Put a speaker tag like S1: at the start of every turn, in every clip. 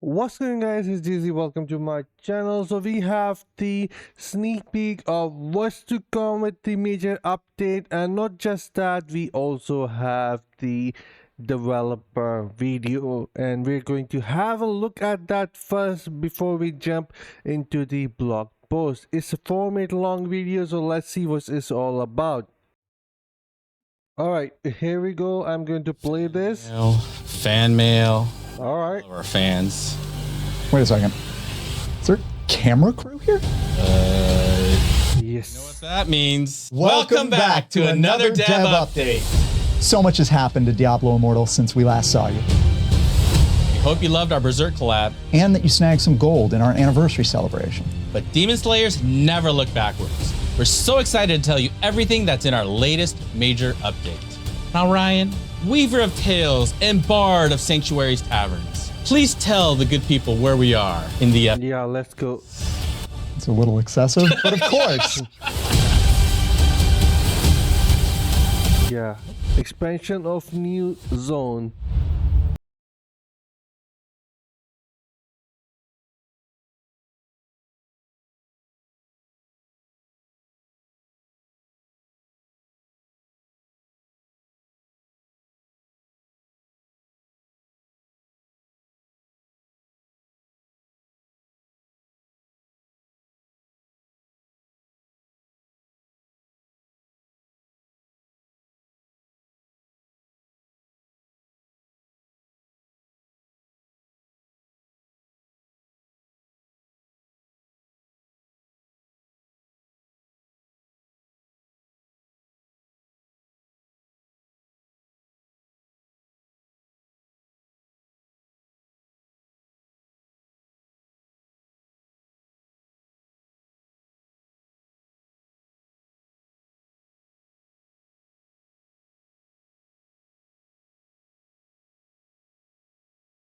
S1: What's going on, guys? It's Dizzy. Welcome to my channel. So we have the sneak peek of what's to come with the major update, and not just that, we also have the developer video, and we're going to have a look at that first before we jump into the blog post. It's a 4-minute long video, so let's see what it's all about. All right, here we go. I'm going to play this.
S2: Fan mail.
S1: All right.
S2: All of our fans.
S3: Wait a second. Is there camera crew here?
S1: Yes.
S2: You know what that means?
S3: Welcome back to another dev update. So much has happened to Diablo Immortal since we last saw you.
S2: We hope you loved our Berserk collab.
S3: And that you snagged some gold in our anniversary celebration.
S2: But Demon Slayers never look backwards. We're so excited to tell you everything that's in our latest major update. Now, Ryan, weaver of tales and bard of Sanctuary's taverns, please tell the good people where we are in the
S1: Yeah, let's go.
S3: It's a little excessive, but of course.
S1: Yeah, expansion of new zone.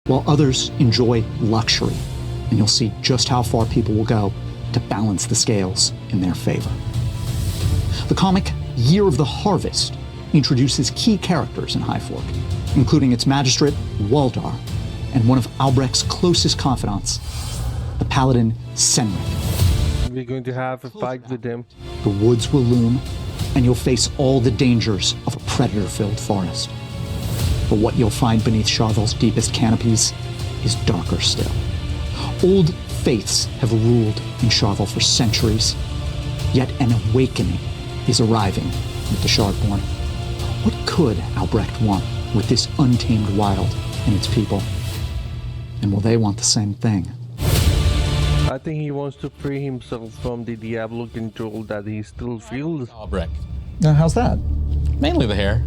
S4: While others enjoy luxury, and you'll see just how far people will go to balance the scales in their favor. The comic Year of the Harvest introduces key characters in High Fork, including its magistrate, Waldar, and one of Albrecht's closest confidants, the paladin, Senric.
S1: We're going to have a fight with them.
S4: The woods will loom, and you'll face all the dangers of a predator-filled forest. But what you'll find beneath Charvel's deepest canopies is darker still. Old faiths have ruled in Charvel for centuries, yet an awakening is arriving with the Shardborn. What could Albrecht want with this untamed wild and its people? And will they want the same thing?
S1: I think he wants to free himself from the Diablo control that he still feels.
S2: Albrecht.
S3: How's that?
S2: Mainly the hair.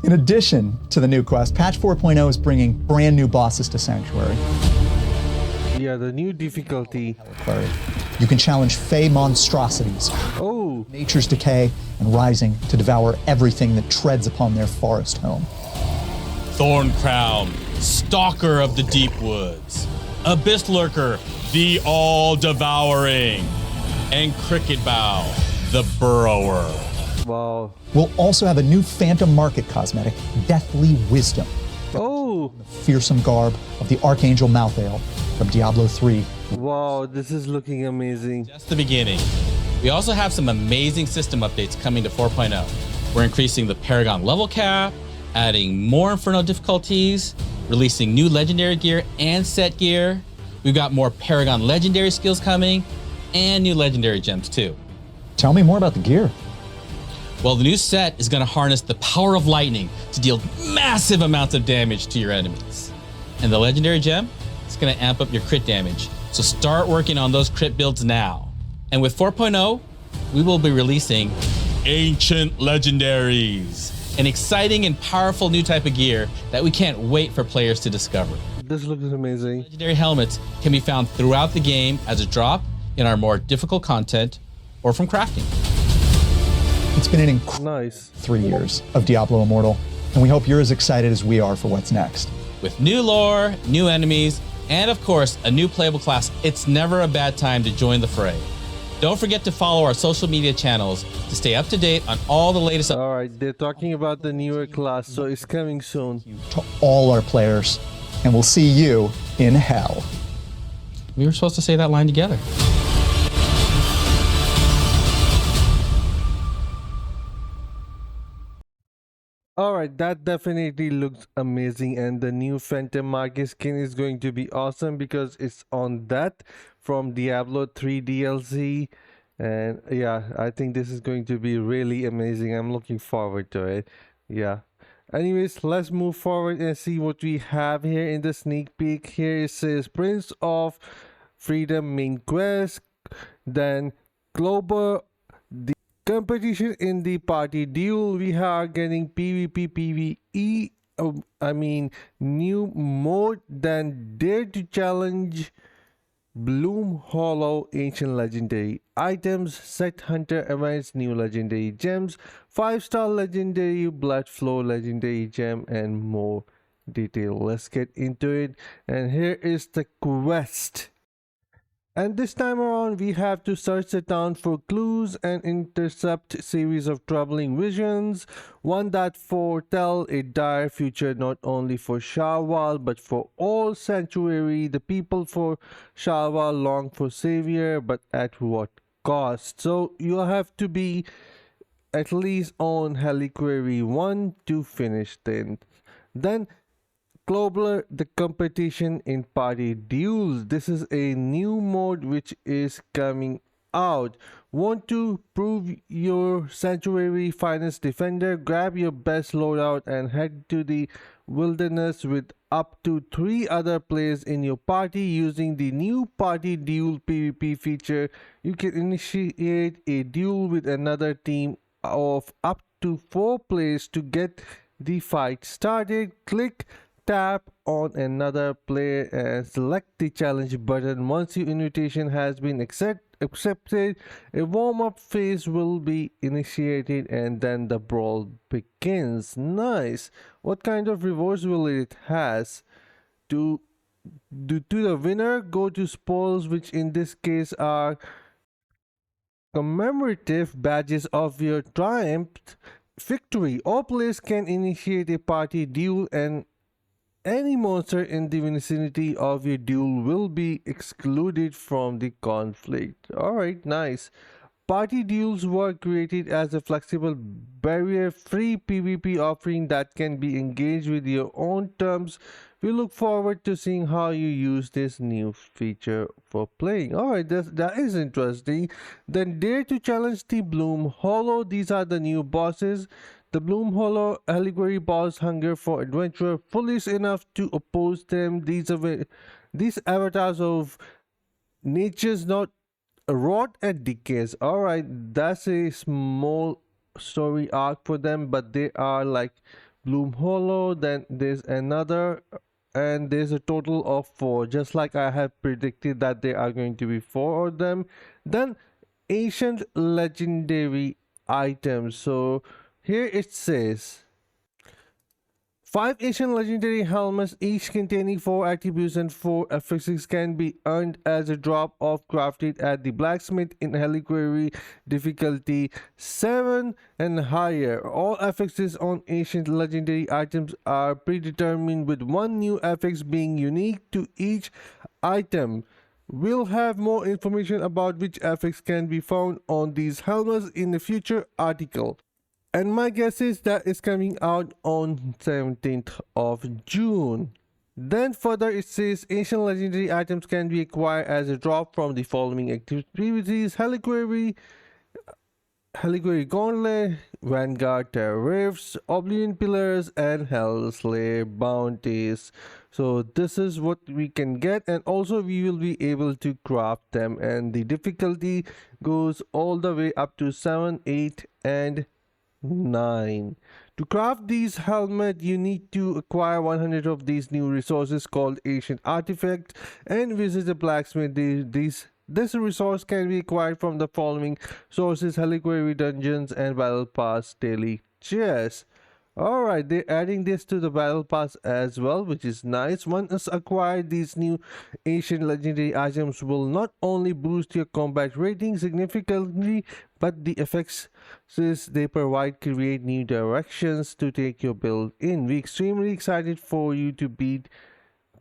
S3: In addition to the new quest, patch 4.0 is bringing brand new bosses to Sanctuary.
S1: Yeah, the new difficulty.
S3: You can challenge Fey monstrosities,
S1: Oh,
S3: nature's decay, and rising to devour everything that treads upon their forest home.
S2: Thorncrown, stalker of the deep woods. Abyss Lurker, the all-devouring. And Cricketbow, the burrower.
S1: wow.
S3: We'll also have a new Phantom Market cosmetic, Deathly Wisdom,
S1: Oh,
S3: fearsome garb of the Archangel Malthael from Diablo 3.
S1: wow, this is looking amazing.
S2: Just the beginning. We also have some amazing system updates coming to 4.0. We're increasing the Paragon level cap, adding more Inferno difficulties, releasing new legendary gear and set gear. We've got more Paragon legendary skills coming, and new legendary gems too.
S3: Tell me more about the gear.
S2: Well, the new set is going to harness the power of lightning to deal massive amounts of damage to your enemies. And the legendary gem is going to amp up your crit damage. So start working on those crit builds now. And with 4.0, we will be releasing Ancient Legendaries, an exciting and powerful new type of gear that we can't wait for players to discover.
S1: This looks amazing.
S2: Legendary helmets can be found throughout the game as a drop in our more difficult content or from crafting.
S3: It's been an incredible
S1: Nice.
S3: 3 years of Diablo Immortal, and we hope you're as excited as we are for what's next.
S2: With new lore, new enemies, and of course, a new playable class, it's never a bad time to join the fray. Don't forget to follow our social media channels to stay up to date on all the latest.
S1: All right, they're talking about the newer class, so it's coming soon.
S3: To all our players, and we'll see you in hell.
S2: We were supposed to say that line together.
S1: Alright, that definitely looks amazing, and the new Phantom Market skin is going to be awesome because it's on that from Diablo 3 DLC. And yeah, I think this is going to be really amazing. I'm looking forward to it. Yeah. Anyways, let's move forward and see what we have here in the sneak peek. Here it says Prince of Freedom main quest, then global competition in the party duel. We are getting PvP, PvE. I mean, new mode, then dare to challenge Bloomhollow ancient legendary items, set hunter events, new legendary gems, 5-star legendary blood flow legendary gem, and more detail. Let's get into it. And here is the quest. And this time around, we have to search the town for clues and intercept series of troubling visions, one that foretell a dire future not only for Sharwal but for all Sanctuary. The people for Sharwal long for savior, but at what cost? So you'll have to be at least on Heliquary 1 to finish things. Then Global, the competition in party duels. This is a new mode which is coming out. Want to prove your Sanctuary finest defender? Grab your best loadout and head to the wilderness with up to 3 other players in your party. Using the new party duel PvP feature, you can initiate a duel with another team of up to 4 players to get the fight started. Tap on another player and select the challenge button. Once your invitation has been accepted, a warm-up phase will be initiated and then the brawl begins. Nice. What kind of rewards will it has? To the winner, go to spoils, which in this case are commemorative badges of your triumph victory. All players can initiate a party duel, and any monster in the vicinity of your duel will be excluded from the conflict. Alright, nice. Party duels were created as a flexible, barrier-free PvP offering that can be engaged with your own terms. We look forward to seeing how you use this new feature for playing. Alright, that is interesting. Then dare to challenge the Bloomhollow. These are the new bosses. The Bloomhollow Heliquary boss hunger for adventure, foolish enough to oppose them. These avatars of nature's not rot and decays. Alright, that's a small story arc for them, but they are like Bloomhollow. Then there's another, and there's a total of 4, just like I have predicted that there are going to be 4 of them. Then ancient legendary items. So here it says 5 ancient legendary helmets, each containing 4 attributes and 4 affixes, can be earned as a drop off crafted at the blacksmith in Heliquary difficulty 7 and higher. All affixes on ancient legendary items are predetermined, with one new affix being unique to each item. We'll have more information about which affix can be found on these helmets in a future article. And my guess is that it's coming out on 17th of June. Then further it says ancient legendary items can be acquired as a drop from the following activities: Heliquary Gauntlet, Vanguard Terror Rifts, Oblivion Pillars, and Hellslayer Bounties. So this is what we can get, and also we will be able to craft them, and the difficulty goes all the way up to 7, 8, and 9. To craft these helmet, you need to acquire 100 of these new resources called ancient artifacts and visit the blacksmith. This resource can be acquired from the following sources: Heliquary dungeons and battle pass daily chests. Alright, they're adding this to the battle pass as well, which is nice. Once acquired, these new ancient legendary items will not only boost your combat rating significantly, but the effects they provide create new directions to take your build in. We're extremely excited for you to beat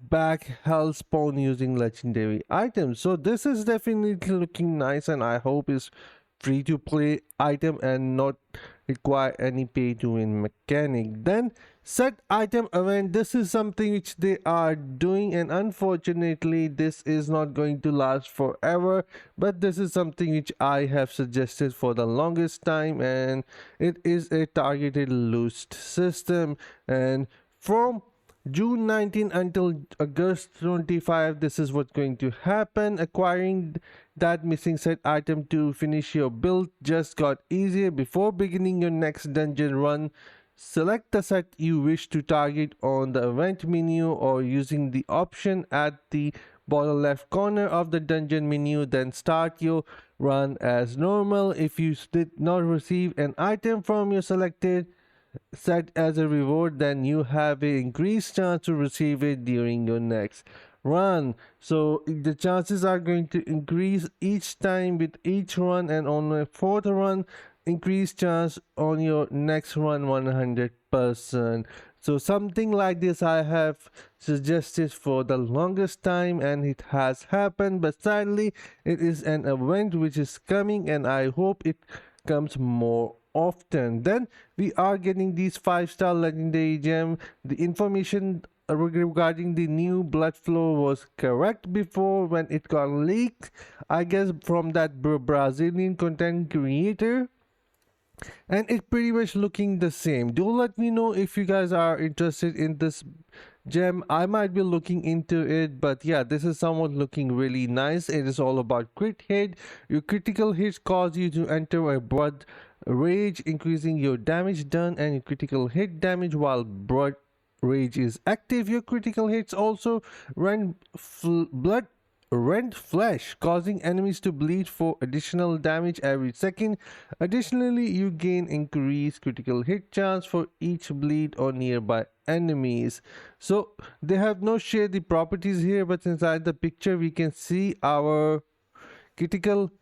S1: back hell spawn using legendary items. So this is definitely looking nice, and I hope it's free to play item and not require any pay to win mechanic. Then set item event, this is something which they are doing, and unfortunately this is not going to last forever, but this is something which I have suggested for the longest time, and it is a targeted loot system. And from June 19 until August 25, this is what's going to happen. Acquiring that missing set item to finish your build just got easier. Before beginning your next dungeon run, select the set you wish to target on the event menu or using the option at the bottom left corner of the dungeon menu. Then start your run as normal. If you did not receive an item from your selected set as a reward, then you have an increased chance to receive it during your next run. So the chances are going to increase each time with each run, and on a fourth run, increased chance on your next run 100%. So something like this I have suggested for the longest time, and it has happened, but sadly it is an event which is coming, and I hope it comes more often. Then we are getting these 5-star legendary gem. The information regarding the new blood flow was correct before when it got leaked, I guess from that Brazilian content creator, and it's pretty much looking the same. Do let me know if you guys are interested in this gem. I might be looking into it, but yeah, this is somewhat looking really nice. It is all about crit hit. Your critical hits cause you to enter a blood rage, increasing your damage done and your critical hit damage while blood rage is active. Your critical hits also rend flesh, causing enemies to bleed for additional damage every second. Additionally, you gain increased critical hit chance for each bleed on nearby enemies. So they have not shared the properties here, but inside the picture we can see our critical,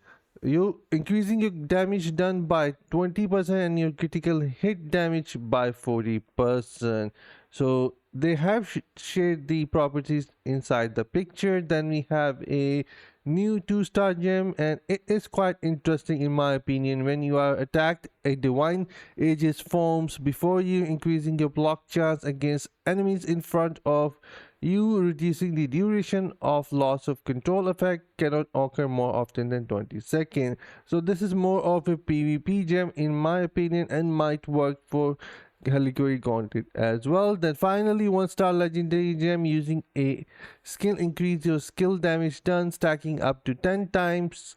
S1: you increasing your damage done by 20% and your critical hit damage by 40%. So they have shared the properties inside the picture. Then we have a new 2-star gem, and it is quite interesting in my opinion. When you are attacked, a divine aegis forms before you, increasing your block chance against enemies in front of you, reducing the duration of loss of control effect. Cannot occur more often than 20 seconds. So this is more of a PvP gem in my opinion, and might work for reliquary content as well. Then finally, 1-star legendary gem, using a skill increase your skill damage done, stacking up to 10 times.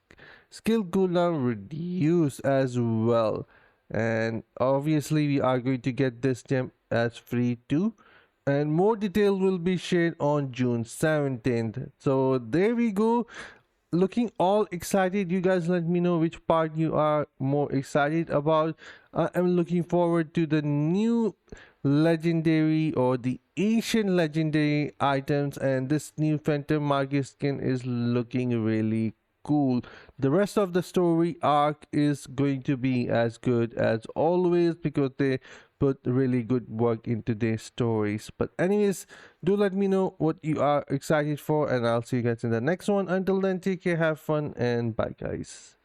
S1: Skill cooldown reduce as well, and obviously we are going to get this gem as free too, and more detail will be shared on June 17th. So there we go, looking all excited. You guys let me know which part you are more excited about. I am looking forward to the new legendary or the ancient legendary items, and this new Phantom Market skin is looking really cool. The rest of the story arc is going to be as good as always because they put really good work into their stories. But anyways, do let me know what you are excited for, and I'll see you guys in the next one. Until then, take care, have fun, and bye guys.